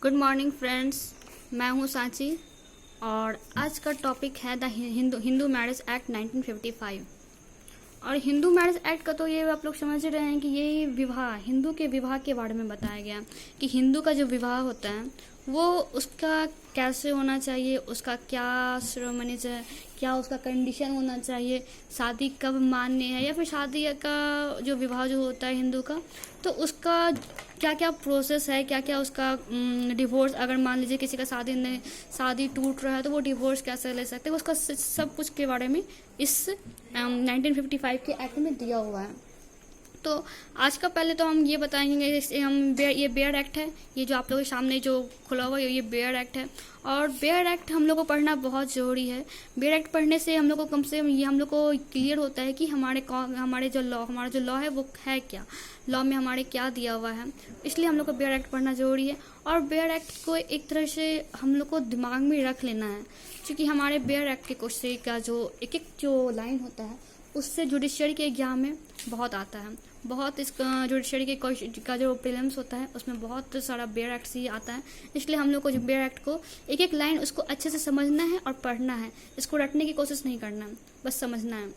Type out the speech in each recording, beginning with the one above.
Good morning friends. मैं हूं सांची और आज का टॉपिक है द हिंदू मैरिज एक्ट 1955। और हिंदू मैरिज एक्ट का तो ये आप लोग समझ रहे हैं कि ये विवाह, हिंदू के विवाह के बारे में बताया गया कि हिंदू का जो विवाह होता है वो उसका कैसे होना चाहिए, उसका क्या सेरेमनी है, क्या उसका कंडीशन होना चाहिए, शादी कब मान्य है या फिर शादी का जो विवाह जो होता है हिंदू का, तो उसका क्या क्या प्रोसेस है, क्या क्या उसका डिवोर्स, अगर मान लीजिए किसी का शादी टूट रहा है तो वो डिवोर्स कैसे ले सकते हैं, उसका सब कुछ के बारे में इस 1955 के एक्ट में दिया हुआ है। तो आज का पहले तो हम ये बताएंगे, ये बेयर एक्ट है, ये जो आप लोगों के सामने जो खुला हुआ है ये बेयर एक्ट है। और बेयर एक्ट हम लोग को पढ़ना बहुत ज़रूरी है। बेयर एक्ट पढ़ने से हम लोग को कम से कम ये हम लोग को क्लियर होता है कि हमारा जो लॉ है वो है क्या, लॉ में हमारे क्या दिया हुआ है, इसलिए हम लोग को बेयर एक्ट पढ़ना ज़रूरी है। और बेयर एक्ट को एक तरह से हम लोग को दिमाग में रख लेना है, क्योंकि हमारे बेयर एक्ट के क्वेश्चन का जो एक जो लाइन होता है उससे जुडिशरी के एग्जाम में बहुत आता है। बहुत इस जुडिशरी का जो प्रीलिम्स होता है उसमें बहुत सारा बेयर एक्ट ही आता है, इसलिए हम लोग को जो बेयर एक्ट को एक एक लाइन उसको अच्छे से समझना है और पढ़ना है। इसको रटने की कोशिश नहीं करना है, बस समझना है।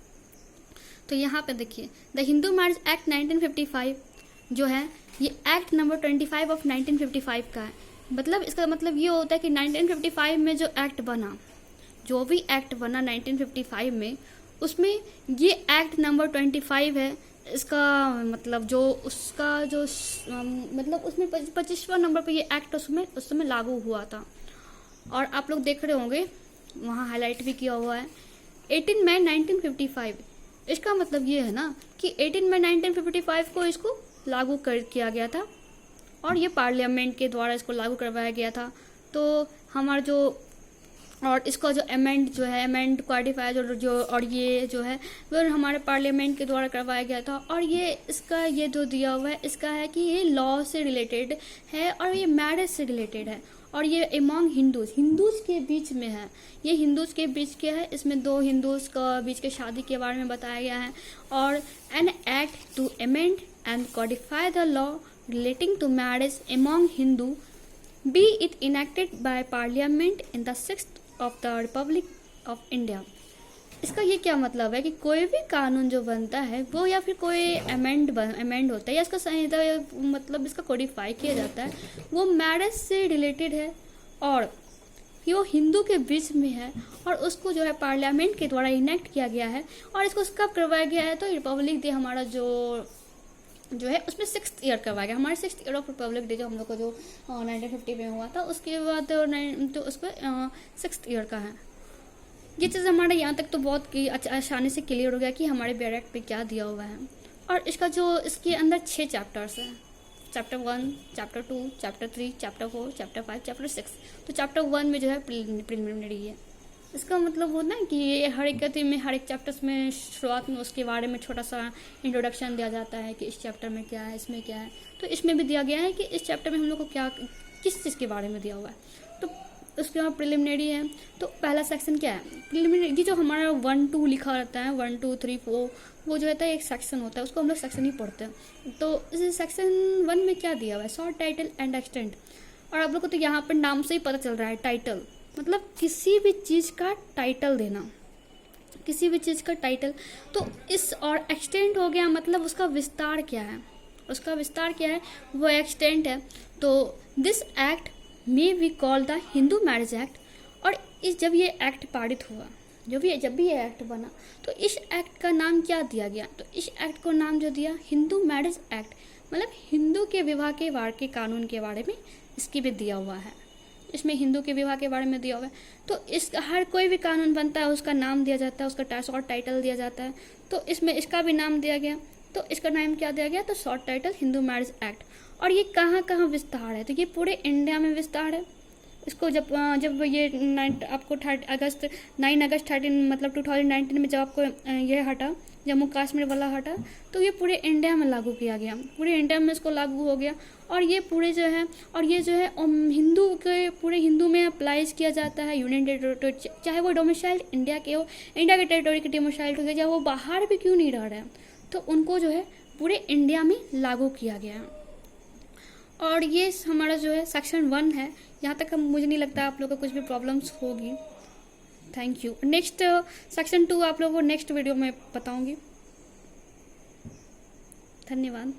तो यहाँ पे देखिए, द हिंदू मैरिज एक्ट 1955 जो है ये एक्ट नंबर 25 ऑफ 1955 का है। मतलब इसका मतलब ये होता है कि 1955 में जो एक्ट बना, जो भी एक्ट बना 1955 में, उसमें ये एक्ट नंबर 25 है। इसका मतलब जो उसका जो मतलब उसमें 25वां नंबर पे ये एक्ट उस समय लागू हुआ था। और आप लोग देख रहे होंगे वहाँ हाईलाइट भी किया हुआ है 18 मई 1955। इसका मतलब ये है ना कि 18 मई 1955 को इसको लागू किया गया था और ये पार्लियामेंट के द्वारा इसको लागू करवाया गया था। तो हमारा जो और इसका जो अमेंड क्वाडिफायर जो और ये जो है वो हमारे पार्लियामेंट के द्वारा करवाया गया था। और ये इसका ये जो दिया हुआ है इसका है कि ये लॉ से रिलेटेड है और ये मैरिज से रिलेटेड है और ये अमॉन्ग हिंदूज के बीच में है। ये हिंदूज के बीच के है, इसमें दो हिंदूज का बीच के शादी के बारे में बताया गया है। और an act to amend and codify the law relating to marriage among Hindu be it enacted by parliament in the 6th of the republic of India. इसका ये क्या मतलब है कि कोई भी कानून जो बनता है वो या फिर कोई अमेंड होता है या इसका मतलब इसका कोडिफाई किया जाता है, वो मैरिज से रिलेटेड है और ये वो हिंदू के बीच में है और उसको जो है पार्लियामेंट के द्वारा इनेक्ट किया गया है। और इसको कब करवाया गया है, तो रिपब्लिक डे हमारा जो है उसमें 6th ईयर करवाया गया। हमारे 6th year of Republic day जो हम लोग का जो 1950 में हुआ था, उसके बाद तो उसको 6th ईयर का है। ये चीज़ हमारे यहाँ तक तो बहुत आसानी से क्लियर हो गया कि हमारे बेयर एक्ट पे क्या दिया हुआ है। और इसके अंदर 6 चैप्टर्स हैं, chapter 1, chapter 2, chapter 3, chapter 4, chapter 5, chapter 6। तो चैप्टर 1 में जो है प्रिलिमिनरी है। इसका मतलब होता है कि ये हर एक चैप्टर्स में शुरुआत में उसके बारे में छोटा सा इंट्रोडक्शन दिया जाता है कि इस चैप्टर में क्या है, इसमें क्या है। तो इसमें भी दिया गया है कि इस चैप्टर में हम लोग को किस चीज़ के बारे में दिया हुआ है। तो उसके बाद प्रिलिमिनरी है। तो पहला सेक्शन क्या है, प्रिलिमिनरी। ये जो हमारा 1, 2 लिखा रहता है, 1, 2, 3, 4, वो जो रहता है एक सेक्शन होता है, उसको हम लोग सेक्शन ही पढ़ते हैं। तो इस सेक्शन 1 में क्या दिया हुआ है, शॉर्ट टाइटल एंड एक्सटेंट। और आप लोग को तो यहाँ पर नाम से ही पता चल रहा है, टाइटल मतलब किसी भी चीज़ का टाइटल देना, किसी भी चीज़ का टाइटल। तो इस और एक्सटेंट हो गया मतलब उसका विस्तार क्या है, उसका विस्तार क्या है, वो एक्सटेंट है। तो this act may be called the Hindu marriage act. और जब ये एक्ट पारित हुआ, जब भी ये एक्ट बना, तो इस एक्ट का नाम क्या दिया गया, तो इस एक्ट को नाम जो दिया हिंदू मैरिज एक्ट। मतलब हिंदू के विवाह के कानून के बारे में इसकी भी दिया हुआ है, इसमें हिंदू के विवाह के बारे में दिया हुआ है। तो इस हर कोई भी कानून बनता है उसका नाम दिया जाता है, उसका शॉर्ट टाइटल दिया जाता है। तो इसमें इसका भी नाम दिया गया। तो इसका नाम क्या दिया गया, तो short title Hindu marriage act. और ये कहाँ कहाँ विस्तार है, तो ये पूरे इंडिया में विस्तार है। इसको जब ये आपको 9 अगस्त 13 मतलब 2019 में जब आपको ये हटा, जम्मू कश्मीर वाला हटा, तो ये पूरे इंडिया में लागू किया गया, पूरे इंडिया में इसको लागू हो गया। और ये पूरे जो है पूरे हिंदू में अप्लाइज किया जाता है। यूनियन टेरिटरी, चाहे वो डोमिसाइल्ड इंडिया के हो, इंडिया के टेरिटरी के डोमिसाइल्ड हो गए, चाहे वो बाहर भी क्यों नहीं रह रहे हैं, तो उनको जो है पूरे इंडिया में लागू किया गया। और ये हमारा जो है सेक्शन 1 है। यहाँ तक मुझे नहीं लगता आप लोगों को कुछ भी प्रॉब्लम्स होगी। Thank you. नेक्स्ट सेक्शन 2 आप लोगों को नेक्स्ट वीडियो में बताऊंगी। धन्यवाद।